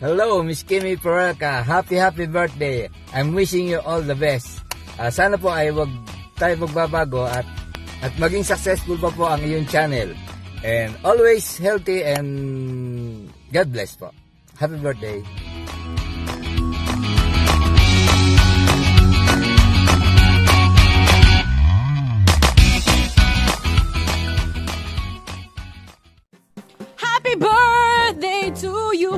Hello, Miss Kimiperelka. Happy birthday. I'm wishing you all the best. Sana po ay wag tayo magbabago at maging successful pa po ang iyong channel. And always healthy and God bless po. Happy birthday. Happy birthday to you.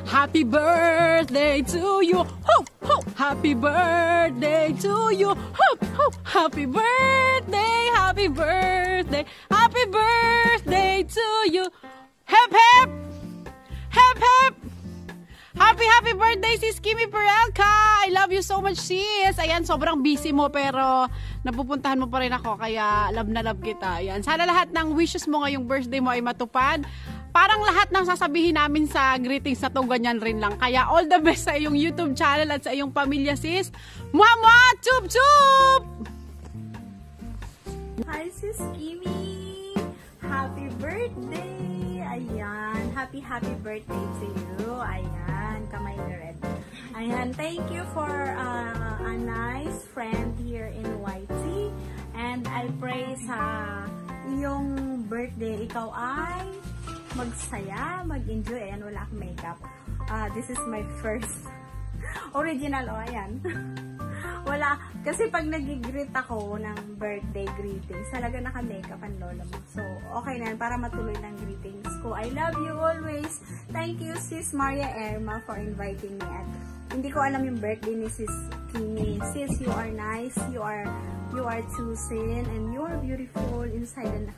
Happy birthday to you. Ho, ho. Happy birthday to you. Ho, ho. Happy birthday. Happy birthday. Happy birthday to you. Hep hep. Hep hep. Happy birthday sis Kimiperelka. I love you so much sis. Ayan, sobrang busy mo pero napupuntahan mo pa rin ako kaya love na love kita. Ayan, sana lahat ng wishes mo ngayong birthday mo ay matupad. Parang lahat ng sasabihin namin sa greetings na to ganyan rin lang. Kaya all the best sa iyong YouTube channel at sa iyong pamilya sis. Mama, chup chup! Hi sis Kimi! Happy birthday! Ayan, happy birthday to you. Ayan, kamay na red. Ayan, thank you for a nice friend here in YT. And I pray sa iyong birthday, ikaw ay magsaya, mag-enjoy. Ayan, wala akong makeup. This is my first original. O, ayan. Wala. Kasi pag nag-greet ako ng birthday greetings, talaga naka-makeup ang lola mo. So, okay na yan para matuloy ng greetings ko. I love you always. Thank you, sis Maria Irma, for inviting me. At hindi ko alam yung birthday ni sis Kimi. Sis, you are nice. You are chosen and you are beautiful inside and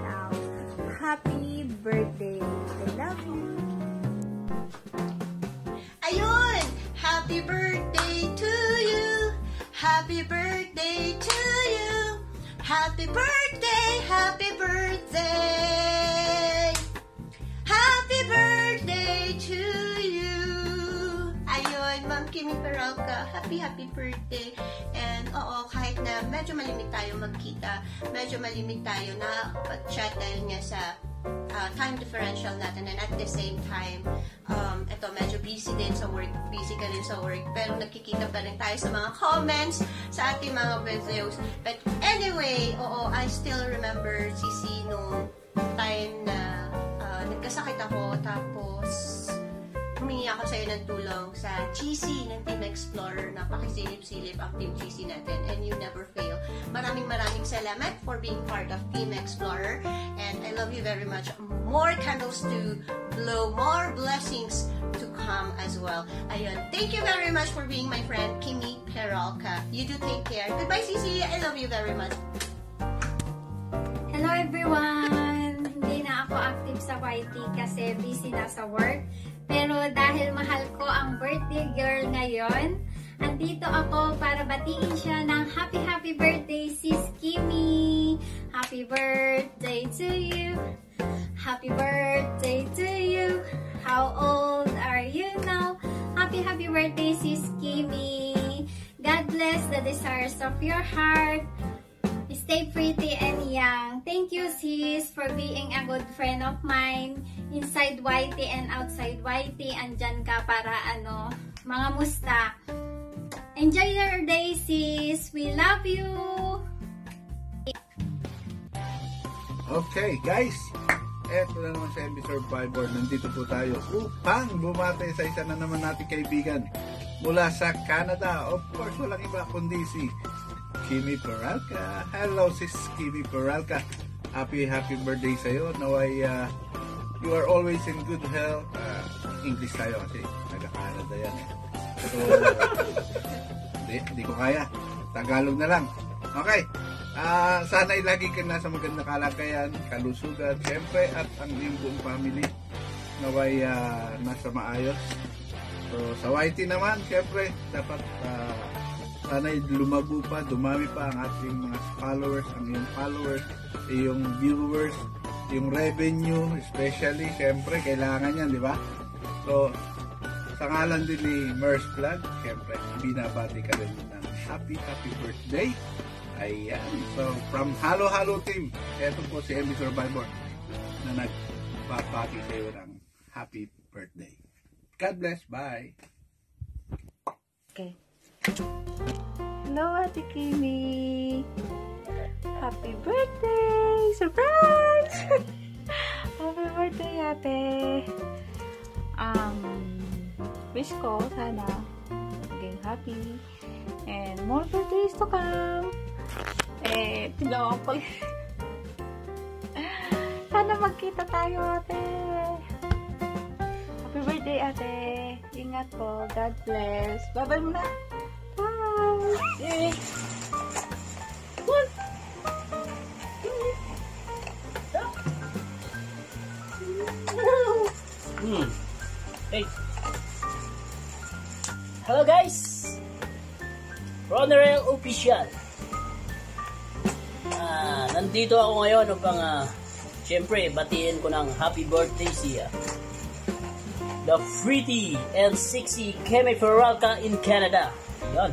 out. Happy birthday. I love you. Ayun! Happy birthday to you! Happy birthday to you! Happy birthday! Happy birthday! Happy birthday to you! Ayun, Ma'am Kimiperelka, happy birthday! And oo, kahit na medyo malimit tayo magkita, medyo malimit tayo na pag-chat dahil nga sa time differential natin, and at the same time, ito medyo busy din sa work, busy ka rin sa work, pero nakikita pa rin tayo sa mga comments, sa ating mga videos. But anyway, oo, I still remember Sisi nung time na nagkasakit ako, tapos humingi ako sa'yo ng tulong sa GC ng Team Explorer. Napakisilip-silip ang Team GC natin, and you never fail. Maraming salamat for being part of Team Explorer, and I love you very much. More candles to blow, more blessings to come as well. Ayun, thank you very much for being my friend, Kimiperelka. You do take care. Goodbye, Sisi. I love you very much. Hello everyone! Hindi na ako active sa YT kasi busy na sa work. Pero dahil mahal ko ang birthday girl ngayon, andito ako para batiin siya ng happy birthday sis Kimi! Happy birthday to you! Happy birthday to you! How old are you now? Happy birthday sis Kimi! God bless the desires of your heart. Stay pretty and young. Thank you sis for being a good friend of mine. Inside YT and outside YT, andyan ka para mga musta. Enjoy your day sis. We love you. Okay guys, eto na naman sa MB Survivor. Nandito po tayo upang bumate sa isa na naman nating kaibigan mula sa Canada. Of course, walang iba kundi si Kimiperelka. Hello sis Kimiperelka. Happy birthday sa'yo. Naway you are always in good health. English tayo kasi taga-Canada yan eh. So, hindi ko kaya. Tagalog na lang. Okay. Sana'y lagi ka nasa magandang kalagayan, kalusugan, siyempre, at ang iyong buong family naway nasa maayos. So, sa YT naman, siyempre, dapat sana'y lumago pa, dumami pa ang ating mga followers, ang iyong followers, iyong viewers, yung revenue, especially, siyempre, kailangan yan, di ba? So, sa ngalan din ni Merce Vlog, siyempre, binabati ka rin ng happy birthday. Ayan. So, from Halo Team, eto po si MB Survivor na nagpapati kayo ng happy birthday. God bless. Bye. Okay. Hello, Ate Kimi. Happy birthday! Surprise! Happy birthday, Ate. Wish ko sana maging happy and more birthdays to come. Tinawag ko. Sana magkita tayo, Ate. Happy birthday, Ate. Ingat po. God bless. Bye-bye muna. Bye. What? Hey. Hello guys. Ronerel Official. Nandito ako ngayon upang syempre batiin ko ng happy birthday siya. The pretty and sexy Kimiperelka in Canada. Yan.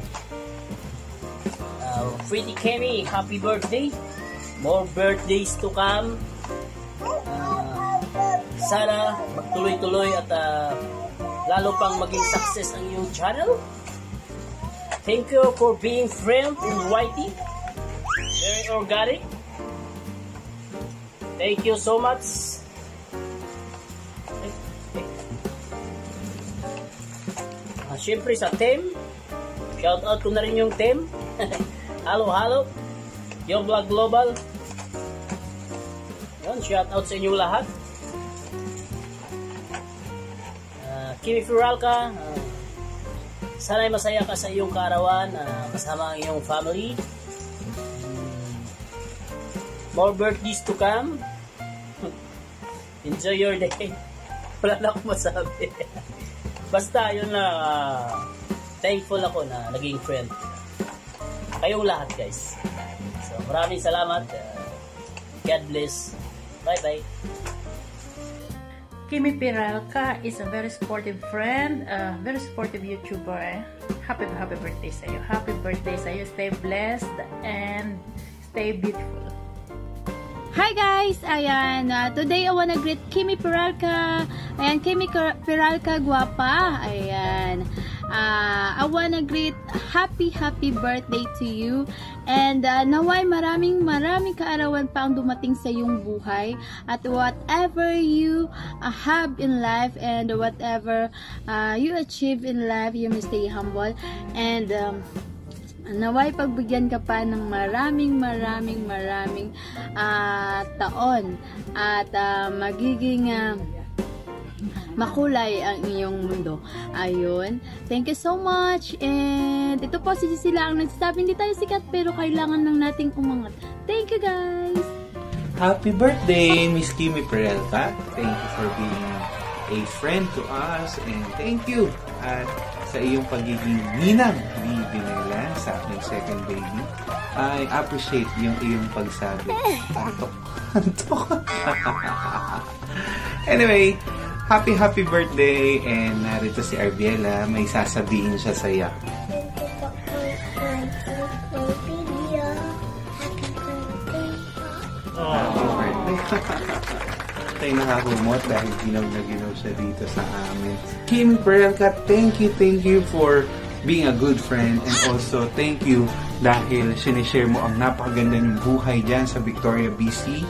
Pretty Kimi, happy birthday. More birthdays to come. Sana magtuloy-tuloy at lalo pang maging success ang iyong channel. Thank you for being friend in YT. Very organic. Thank you so much. Siyempre sa team, shout out ko na rin yung team. Halo, yung Vlog Global. Yan, shout out sa inyong lahat. Kimiperelka, sana'y masaya ka sa iyong kaarawan, kasama ang iyong family. More birthdays to come. Enjoy your day. Wala na akong masabi. Basta yun na thankful ako na naging friend kayong lahat, guys. So maraming salamat. God bless. Bye bye. Kimiperelka is a very supportive friend, very supportive YouTuber. Happy birthday sa iyo. Happy birthday sa iyo. Stay blessed and stay beautiful. Hi guys! Ayan, today I wanna greet Kimiperelka. Ayan, Kimiperelka guwapa. Ayan. I wanna greet happy birthday to you. And naway maraming kaarawan pa ang dumating sa iyong buhay. At whatever you have in life and whatever you achieve in life, you must stay humble. And naway pagbigyan ka pa ng maraming taon at magiging makulay ang iyong mundo. Ayun. Thank you so much. And ito po si sila ang nagsasabi, hindi tayo sikat pero kailangan lang nating umangat. Thank you guys! Happy birthday, Miss Kimiperelka. Thank you for being a friend to us and thank you at sa iyong pagiging ninang ni Binela sa aking second baby. I appreciate yung iyong pagsabi. Antok. Anyway, happy birthday and narito si Arbiela, may sasabihin siya sa iyo. Happy birthday. Tayo nakakumot dahil ginaw na ginaw siya dito sa amin. Kimiperelka, thank you for being a good friend and also thank you dahil sinishare mo ang napakaganda ng buhay dyan sa Victoria, BC.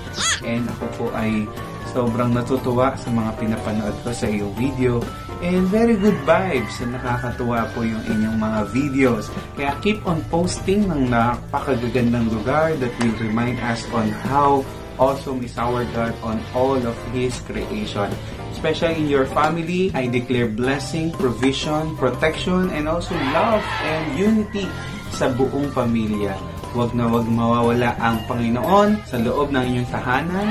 And ako po ay sobrang natutuwa sa mga pinapanood ko sa iyong video. And very good vibes. Nakakatuwa po yung inyong mga videos. Kaya keep on posting ng napakagandang lugar that will remind us on how awesome is our God on all of His creation. Especially in your family, I declare blessing, provision, protection, and also love and unity sa buong pamilya. Huwag na huwag mawawala ang Panginoon sa loob ng inyong tahanan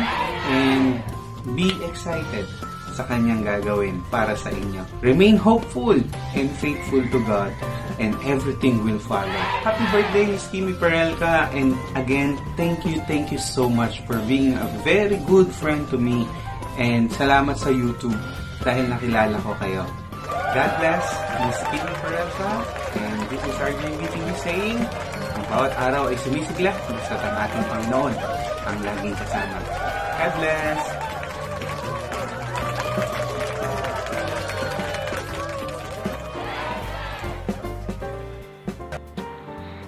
and be excited sa Kanyang gagawin para sa inyo. Remain hopeful and faithful to God and everything will follow. Happy birthday, Miss Kimiperelka, and again, thank you so much for being a very good friend to me and salamat sa YouTube dahil nakilala ko kayo. God bless, Miss Kimiperelka, and this is RJ TV saying, ang bawat araw ay sumisigla basta ang ating Panginoon ang laging kasama. God bless!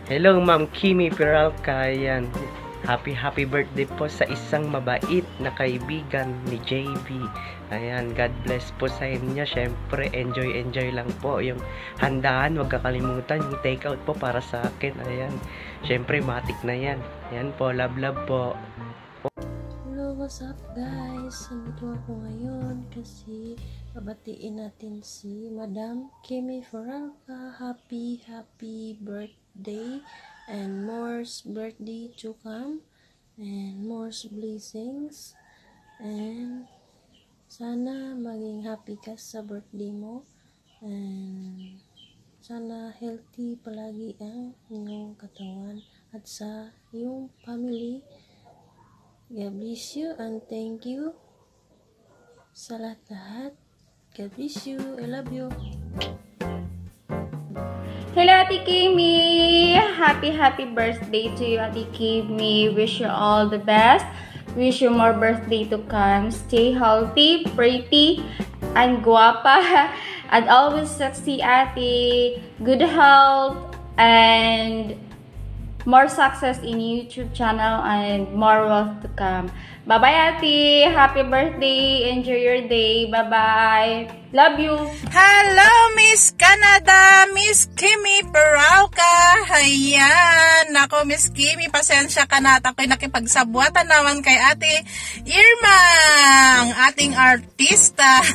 Hello, Ma'am Kimiperelka. Yan. Happy birthday po sa isang mabait na kaibigan ni JB. Ayan, God bless po sa inyo. Syempre, enjoy lang po yung handaan. Huwag kakalimutan yung take out po para sa akin. Ayan, syempre, matik na yan. Ayan po, love po. Hello, what's up guys? Nandito ako ngayon kasi babatiin natin si Madam Kimiperelka. Happy birthday and more birthday to come and more blessings, and sana maging happy ka sa birthday mo, and sana healthy palagi ang iyong katawan at sa iyong family. God bless you and thank you sa lahat. God bless you. I love you. Hello, Ate Kimi! Happy birthday to you, Ate Kimi. Wish you all the best. Wish you more birthday to come. Stay healthy, pretty, and guapa. And always sexy, Ate. Good health and more success in YouTube channel and more wealth to come. Bye-bye, Ate. Happy birthday. Enjoy your day. Bye-bye. Love you. Hello, Miss Canada, Miss Kimiperelka. Ayan. Nako, Miss Kimi, pasensya ka na at ako'y nakipagsabwatan naman kay Ate Irma, ang ating artista.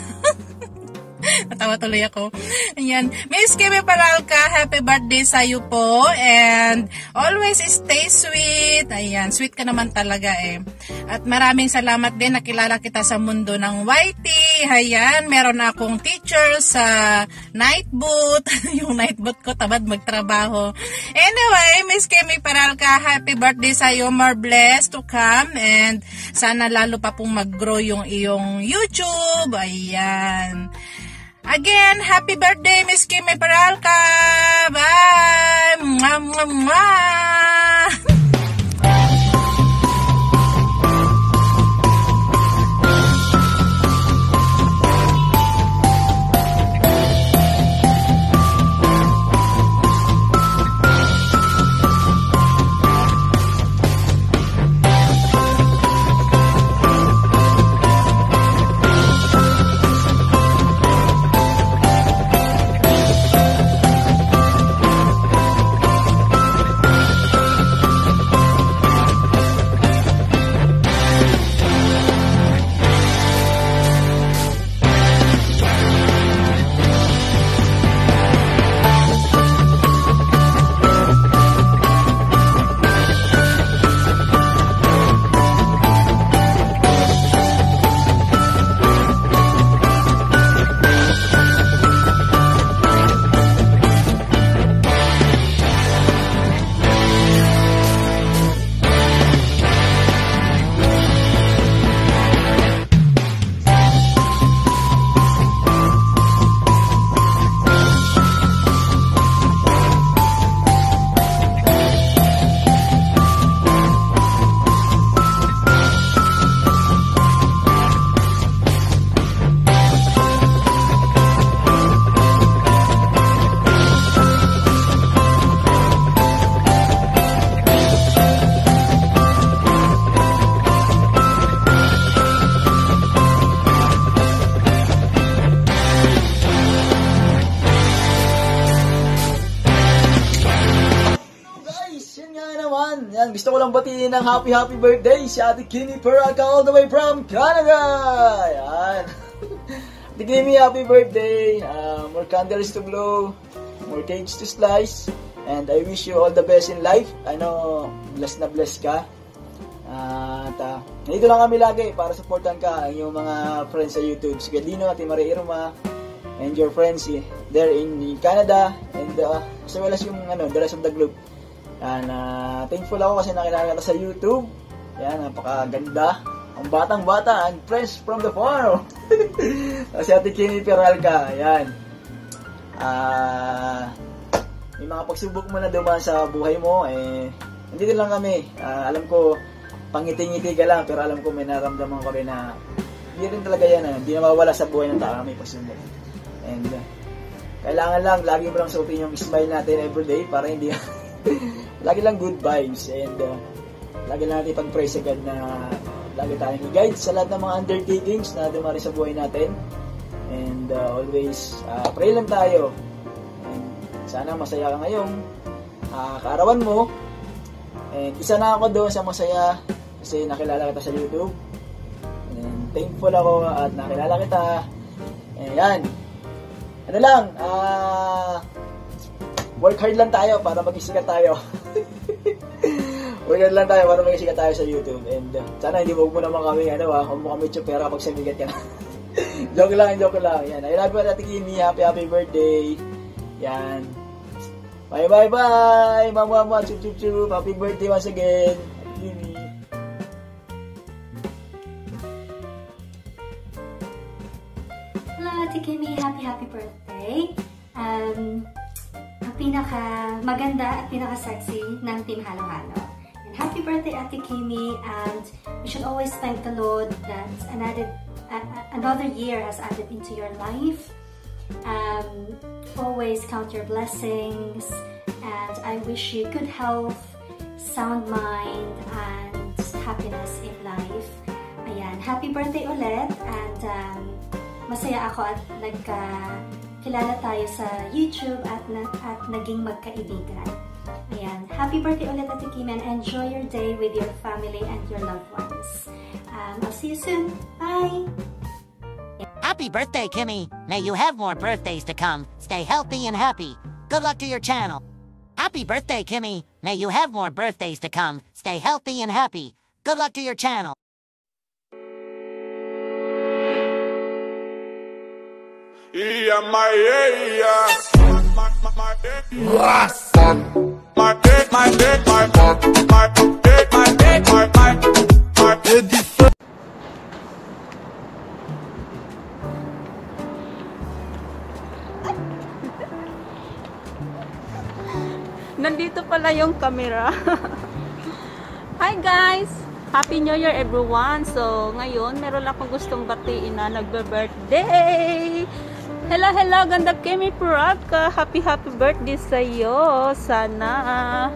Natawa tuloy ako. Ayan. Miss Kimiperelka, happy birthday sa'yo po. And always stay sweet. Ayan. Sweet ka naman talaga eh. At maraming salamat din. Nakilala kita sa mundo ng YT. Ayan. Meron akong teacher sa night boot. Yung night boot ko, tamad magtrabaho. Anyway, Miss Kimiperelka, happy birthday sa'yo. More blessed to come. And sana lalo pa pong mag-grow yung iyong YouTube. Ayan. Again, happy birthday, Miss Kimiperelka. Bye! Mwah, mwah, mwah. Yan, gusto ko lang batiin ng happy birthday si Ate Kimiperelka all the way from Canada. Yan. Ate Kimi, happy birthday. More candles to blow, more cakes to slice, and I wish you all the best in life. I know, blessed na blessed ka. At nandito lang kami lagi para supportan ka, ang iyong mga friends sa YouTube. Si Gadino, Ate Irma, and your friends there in Canada, and as well as yung the rest of the globe. And thankful ako kasi nakilala kita sa YouTube. Yan, napakaganda. Ang batang-bata, and friends from the farm. Si Ate Kimiperelka, yan. May mga pagsubok mo na dumaan sa buhay mo, nandito lang kami. Alam ko, pangiti-ngiti ka lang, pero alam ko may naramdaman ko rin na hindi rin talaga yan, hindi na mawala sa buhay ng tao, may pagsubok. And kailangan lang, lagi mo lang suotin yung smile natin everyday para hindi Lagi lang good vibes and lagi lang natin pag-pray sa God na lagi tayong i-guide sa lahat ng mga undertakings na dumari sa buhay natin. And always pray lang tayo. And sana masaya ka ngayong kaarawan mo. And isa na ako doon sa masaya kasi nakilala kita sa YouTube. And thankful ako at nakilala kita. Ayan. Ano lang, work hard lang tayo para maging sikat tayo. Work hard lang tayo para maging sikat tayo sa YouTube. And sana hindi mo naman kami, huwag mo kami tsupera pag samigat ka na. joke lang. Yan. I love you, Ate Kimi. Happy birthday. Yan. Bye. Mama. Chup. Happy birthday once again. Kimi. Hello, Ate Kimi. Happy birthday. Ang pinaka maganda at pinaka sexy ng Team Halo-Halo. And happy birthday, Ate Kimi. And we should always thank the Lord that another year has added into your life. Always count your blessings, and I wish you good health, sound mind, and happiness in life. Ayan, happy birthday ulit, and masaya ako at nagkilala tayo sa YouTube at naging magkaibigan. Ayan, happy birthday ulit, Ate Kim, and enjoy your day with your family and your loved ones. I'll see you soon. Bye! Happy birthday, Kimmy. May you have more birthdays to come. Stay healthy and happy. Good luck to your channel. Happy birthday, Kimmy. May you have more birthdays to come. Stay healthy and happy. Good luck to your channel. Nandito pala yung camera. Hi guys! Happy New Year everyone! So, ngayon, meron akong gustong batiin na nagbe-birthday! Hello! Ganda Kimiperelka! Happy birthday sa'yo! Sana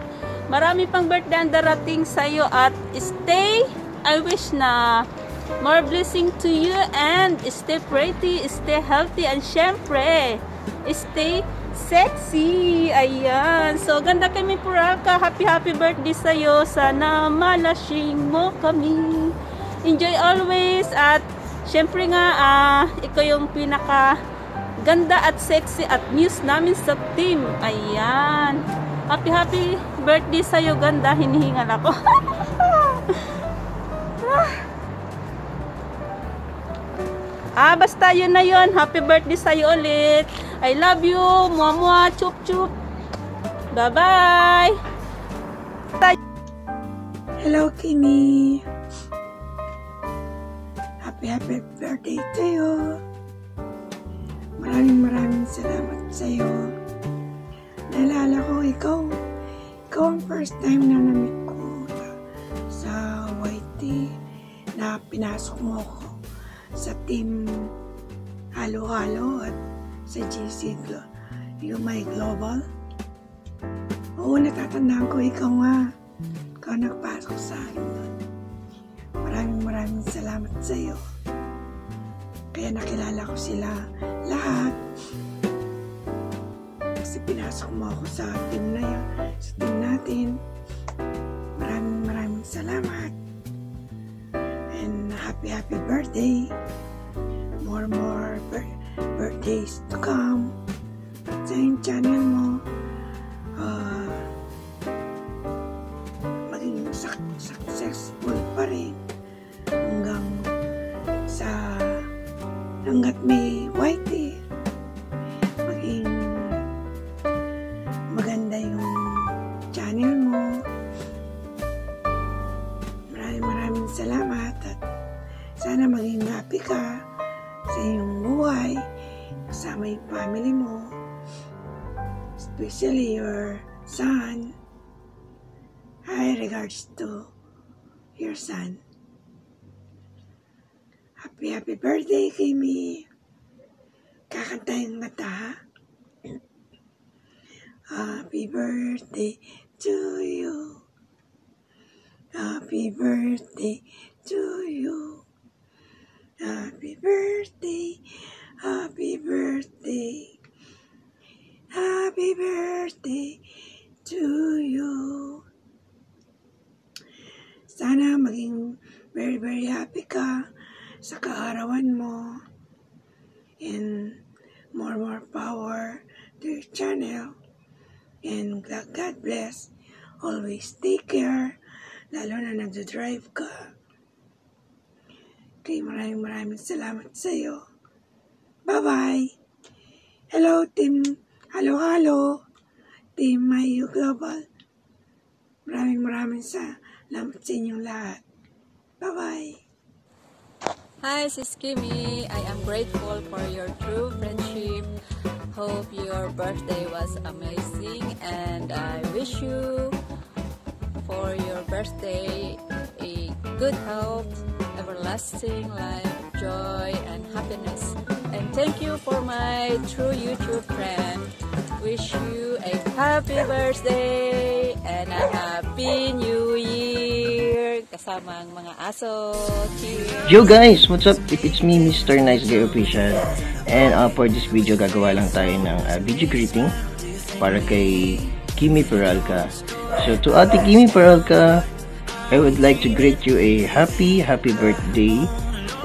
marami pang birthday ang darating sa'yo at I wish na more blessing to you and stay pretty, stay healthy, and syempre, stay sexy. Ayan. So, ganda Kimiperelka. Happy birthday sa'yo. Sana malasing mo kami. Enjoy always. At, syempre nga, ikaw yung pinaka ganda at sexy at muse namin sa team. Ayan. Happy birthday sa'yo, ganda. Hinihingal ako. Basta yun na yun. Happy birthday sa'yo ulit. I love you. Mua. Chup. Bye-bye. Hello, Kimi. Happy birthday to you. Maraming salamat sa'yo. Naalala ko, ikaw ang first time na namit ko sa YT na pinasok mo ko sa team Halo-Halo at sa GC My Global. Oo, natatandaan ko, ikaw nagpasok sa akin doon. Maraming salamat sa iyo. Kaya nakilala ko sila lahat. Kasi pinasok mo ako sa team na yan, sa team natin. Maraming salamat. And happy birthday. More birthdays to come sa yung channel mo. Maging successful pa rin hanggat may YT. Maging maganda yung channel mo. Maraming salamat at sana maging happy ka sa iyong buhay, kasama yung family mo, especially your son. High regards to your son. Happy birthday, Kimi. Kakanta yung mata. Happy birthday to you. Happy birthday to you. Happy birthday, happy birthday, happy birthday to you. Sana maging very, very happy ka sa kaarawan mo. And more power to your channel. And God bless. Always take care. Lalo na nagdadrive ka. Okay, maraming salamat sa iyo. Bye-bye. Hello, team. Halo. Team Mayu Global. Maraming salamat sa inyong lahat. Bye-bye. Hi, Sis Kimi. I am grateful for your true friendship. Hope your birthday was amazing, and I wish you for your birthday a good health, everlasting life, joy, and happiness. And thank you for my true YouTube friend. Wish you a happy birthday and a happy new year. Kasama ang mga aso. Cheers! Yo guys, what's up? It's me, Mr. Nice Guy Official. And for this video, gagawa lang tayo ng video greeting para kay Kimiperelka. So to Ate Kimiperelka, I would like to greet you a happy birthday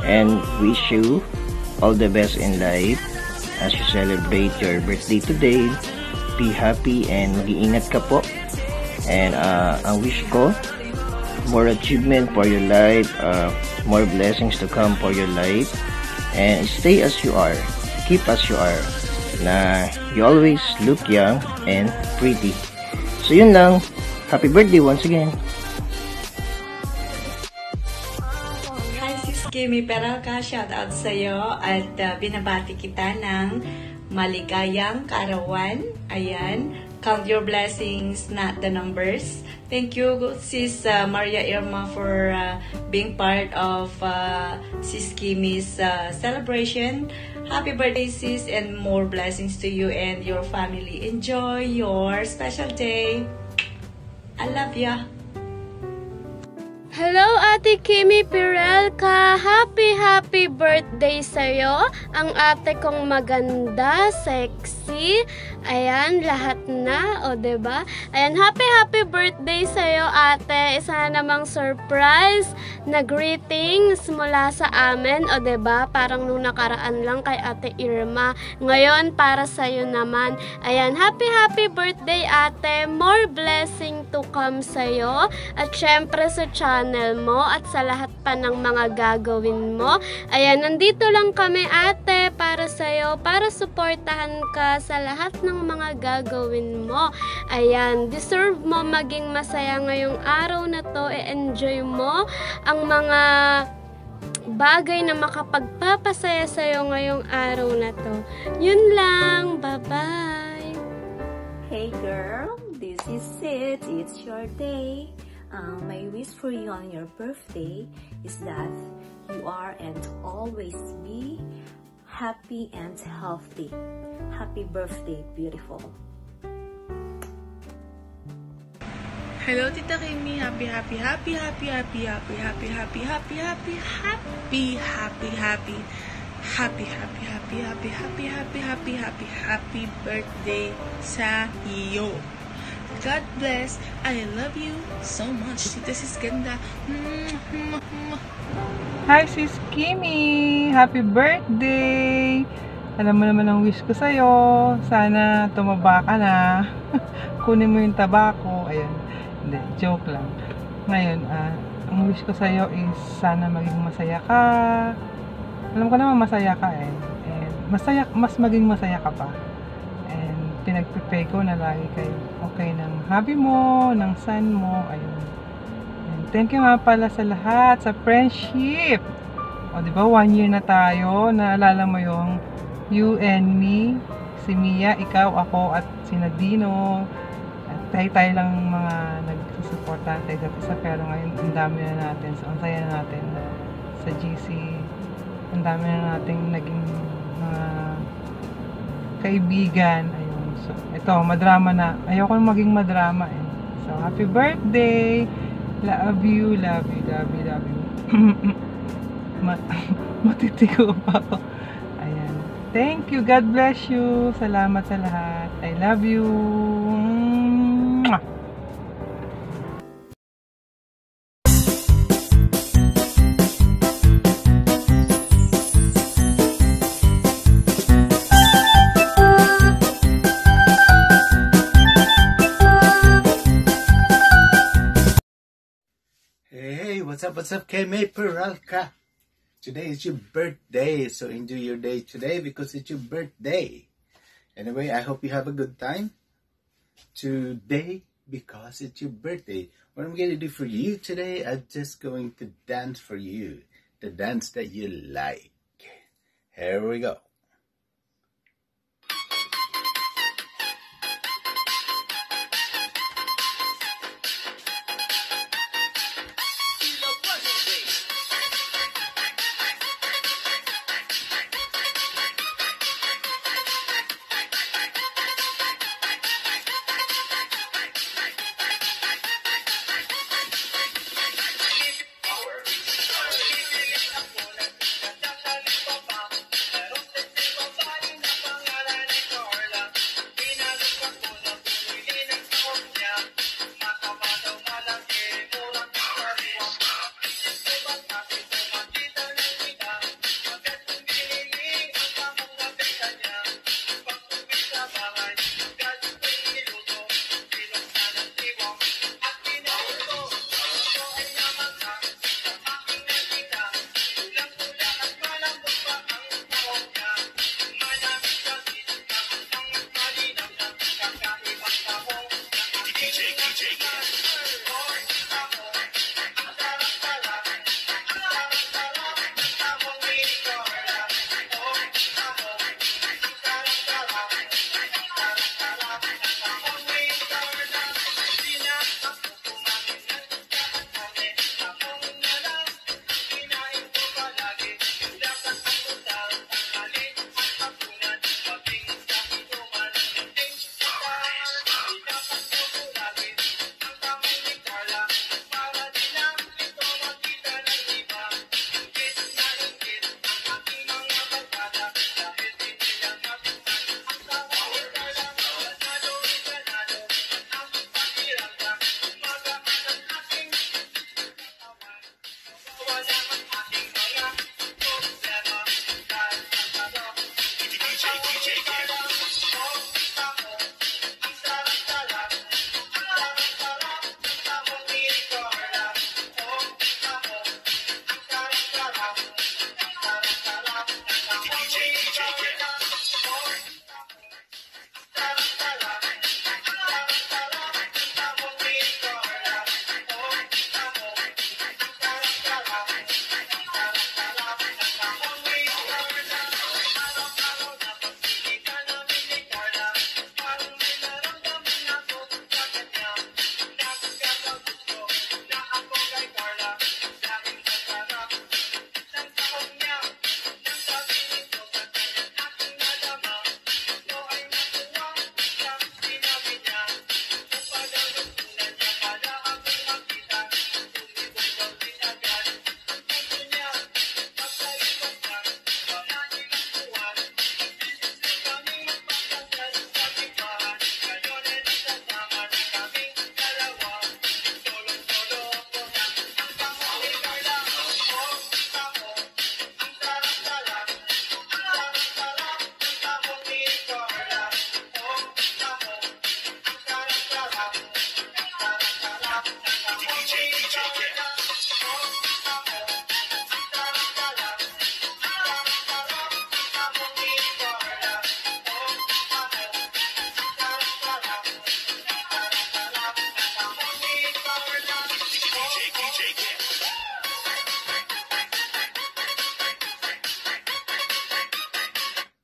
and wish you all the best in life as you celebrate your birthday today. Be happy and mag-iingat ka po. And ang wish ko, more achievement for your life, more blessings to come for your life, and stay as you are, keep as you are, na you always look young and pretty. So yun lang, happy birthday once again. Hi Sis Kimiperelka, shout out sa'yo at binabati kita ng maligayang kaarawan. Ayan, count your blessings, not the numbers. Thank you, Sis Maria Irma, for being part of Sis Kimi's celebration. Happy birthday, Sis, and more blessings to you and your family. Enjoy your special day. I love ya. Hello, Ate Kimiperelka! Happy birthday sa'yo! Ang ate kong maganda, sexy, ayan, lahat na, o diba? Ayan, happy birthday sa'yo, ate! Isa namang surprise na greetings mula sa amin, o diba? Parang nung nakaraan lang kay Ate Irma. Ngayon, para sa'yo naman. Ayan, happy birthday, ate! More blessing to come sa'yo. At syempre sa channel mo at sa lahat pa ng mga gagawin mo. Ayan, nandito lang kami, ate, para sa'yo, para suportahan ka sa lahat ng mga gagawin mo. Ayan, deserve mo maging masaya ngayong araw na to. I-enjoy mo ang mga bagay na makapagpapasaya sa'yo ngayong araw na to. Yun lang. Bye-bye. Hey girl, this is it. It's your day. My wish for you on your birthday is that you are and always be happy and healthy. Happy birthday, beautiful. Hello, Tita Kimi. Happy birthday sa iyo. God bless. I love you so much. Tita Sis Ganda. Hi Sis Kimi! Happy birthday! Alam mo naman ang wish ko sa'yo. Sana tumaba ka na. Kunin mo yung tabako. Ayan. Hindi, joke lang. Ngayon, ang wish ko sa'yo is sana maging masaya ka. Alam ko naman masaya ka eh. And mas maging masaya ka pa. Pinag-prepare ko na lagi kayo okay ng hubby mo, ng son mo, ayun. And thank you nga pala sa lahat, sa friendship. O diba, 1 year na tayo, naalala mo yung you and me, si Mia, ikaw, ako, at si Nadino. At tayo lang mga nagsusuportahan tayo sa pero ngayon, ang dami na natin, so ang saya na natin sa GC, ang dami na natin naging mga kaibigan, ayun. So, ito, madrama na. Ayoko maging madrama eh. So, happy birthday! Love you, love you, love you, love you. Matitigo pa ako. Ayan. Thank you. God bless you. Salamat sa lahat. I love you. Mwah! Hey, what's up, Kimiperelka? Today is your birthday, so enjoy your day today because it's your birthday. Anyway, I hope you have a good time today because it's your birthday. What I'm going to do for you today, I'm just going to dance for you. The dance that you like. Here we go.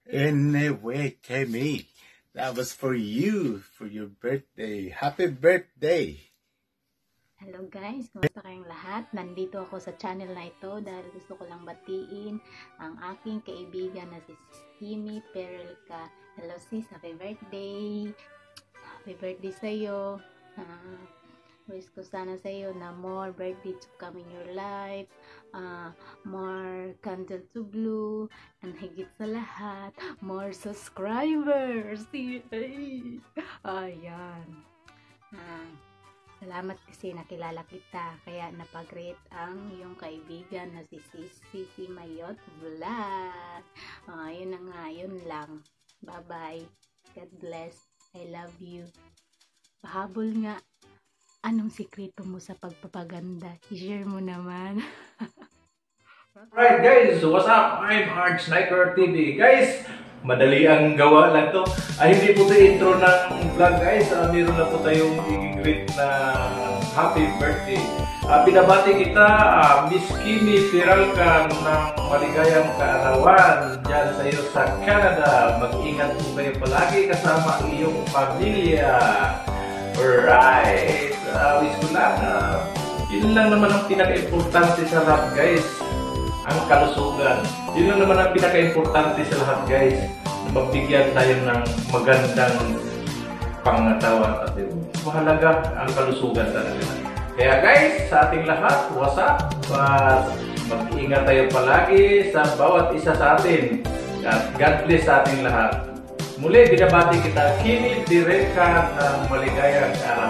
Anyway, Kemi, that was for you, for your birthday. Happy birthday! Hello guys, kumusta kayong lahat? Nandito ako sa channel na ito dahil gusto ko lang batiin ang aking kaibigan na si Kimiperelka. Hello sis, happy birthday! Happy birthday sa'yo! Wish ko sana sa iyo na more birthday to come in your life, more candle to blow, and higit sa lahat, more subscribers. Ayan. Salamat kasi nakilala kita, kaya napag-greet ang iyong kaibigan na si Sisi Mayot Vlog. Yun na nga, yun lang. Bye-bye. God bless. I love you. Pahabol nga. Anong sikreto mo sa pagpapaganda? I-share mo naman. Alright guys, what's up? I'm Art Sniper TV. Guys, madali ang gawa lang to. Hindi po ito intro ng vlog guys. Meron na po tayong i-greet na happy birthday. Pinabati kita, Miss Kimiperelka ng maligayang kaarawan dyan sa iyo sa Canada. Mag-ingat po kayo palagi kasama ang iyong pamilya. Alright, wish ko lang, yun lang naman ang pinaka-importante sa lahat guys, ang kalusugan. Yun lang naman ang pinaka-importante sa lahat guys, na magbigyan tayo ng magandang pangatawan at mahalaga ang kalusugan talaga. Kaya guys, sa ating lahat, what's up? Mag-iingat tayo palagi sa bawat isa sa atin. At God bless sa ating lahat. Muli, binabati kita, Kimiperelka ng maligayang araw.